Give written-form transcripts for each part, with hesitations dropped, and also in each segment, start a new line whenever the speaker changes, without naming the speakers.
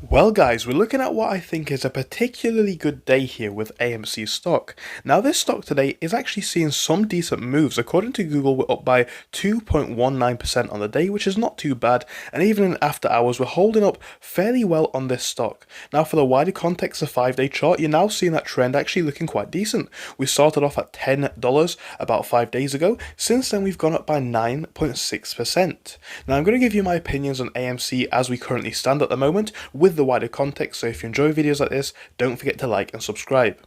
Well guys, we're looking at what I think is a particularly good day here with AMC stock. Now this stock today is actually seeing some decent moves. According to Google, we're up by 2.19% on the day, which is not too bad, and even in after hours we're holding up fairly well on this stock. Now for the wider context of 5-day chart, you're now seeing that trend actually looking quite decent. We started off at $10 about 5 days ago. Since then we've gone up by 9.6%. Now I'm going to give you my opinions on AMC as we currently stand at the moment, with the wider context, so if you enjoy videos like this, don't forget to like and subscribe.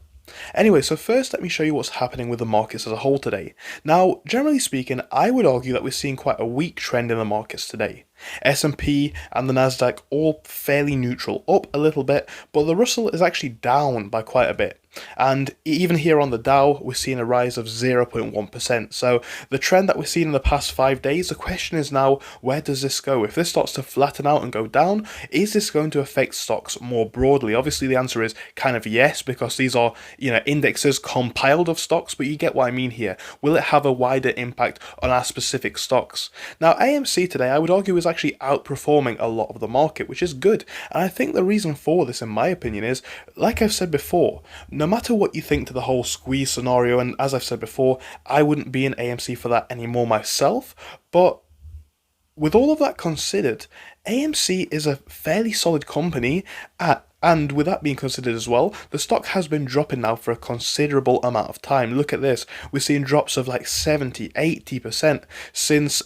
Anyway, so first let me show you what's happening with the markets as a whole today. Now, generally speaking, I would argue that we're seeing quite a weak trend in the markets today. S&P and the Nasdaq all fairly neutral, up a little bit, but the Russell is actually down by quite a bit. And even here on the Dow, we're seeing a rise of 0.1%. So the trend that we're seeing in the past 5 days, the question is now, where does this go? If this starts to flatten out and go down, is this going to affect stocks more broadly? Obviously, the answer is kind of yes, because these are, indexes compiled of stocks, but you get what I mean here. Will it have a wider impact on our specific stocks? Now, AMC today, I would argue, is actually outperforming a lot of the market, which is good. And I think the reason for this, in my opinion, is, like I've said before, no matter what you think to the whole squeeze scenario, and as I've said before, I wouldn't be in AMC for that anymore myself, but with all of that considered, AMC is a fairly solid company and with that being considered as well, the stock has been dropping now for a considerable amount of time. Look at this. We're seeing drops of like 70, 80% since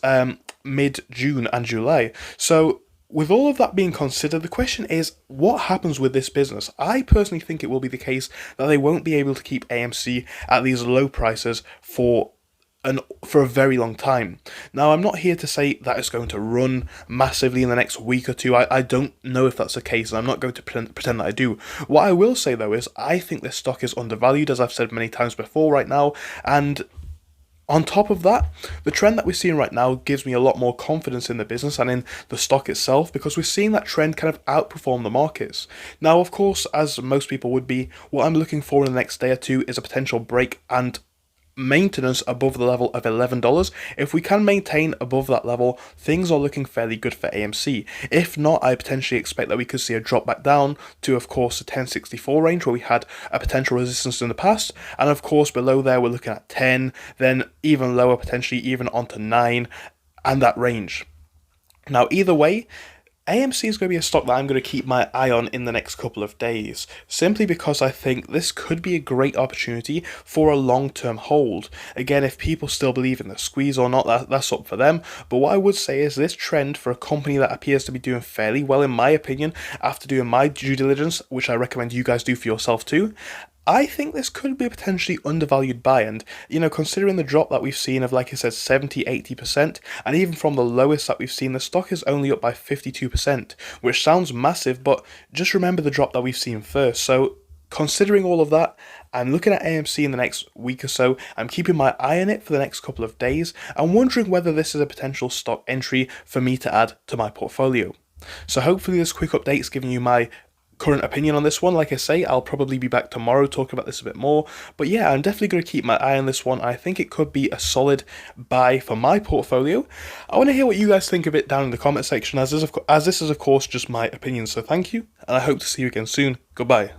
mid-June and July. So with all of that being considered, the question is, what happens with this business? I personally think it will be the case that they won't be able to keep AMC at these low prices for a very long time. Now, I'm not here to say that it's going to run massively in the next week or two. I don't know if that's the case, and I'm not going to pretend that I do. What I will say, though, is I think this stock is undervalued, as I've said many times before right now, and on top of that, the trend that we're seeing right now gives me a lot more confidence in the business and in the stock itself, because we're seeing that trend kind of outperform the markets. Now, of course, as most people would be, what I'm looking for in the next day or two is a potential break and maintenance above the level of $11. If we can maintain above that level, things are looking fairly good for AMC. If not, I potentially expect that we could see a drop back down to, of course, the 1064 range where we had a potential resistance in the past, and of course below there we're looking at 10, then even lower, potentially even onto 9, and that range. Now either way, AMC is going to be a stock that I'm going to keep my eye on in the next couple of days, simply because I think this could be a great opportunity for a long-term hold. Again, if people still believe in the squeeze or not, that's up for them, but what I would say is this trend for a company that appears to be doing fairly well, in my opinion, after doing my due diligence, which I recommend you guys do for yourself too, I think this could be a potentially undervalued buy, and, considering the drop that we've seen of, like I said, 70, 80%, and even from the lowest that we've seen, the stock is only up by 52%, which sounds massive, but just remember the drop that we've seen first. So considering all of that, I'm looking at AMC in the next week or so. I'm keeping my eye on it for the next couple of days. I'm wondering whether this is a potential stock entry for me to add to my portfolio. So hopefully this quick update's giving you my current opinion on this one. Like I say, I'll probably be back tomorrow talking about this a bit more, but yeah, I'm definitely going to keep my eye on this one. I think it could be a solid buy for my portfolio. I want to hear what you guys think of it down in the comment section, as this is of course just my opinion. So thank you, and I hope to see you again soon. Goodbye.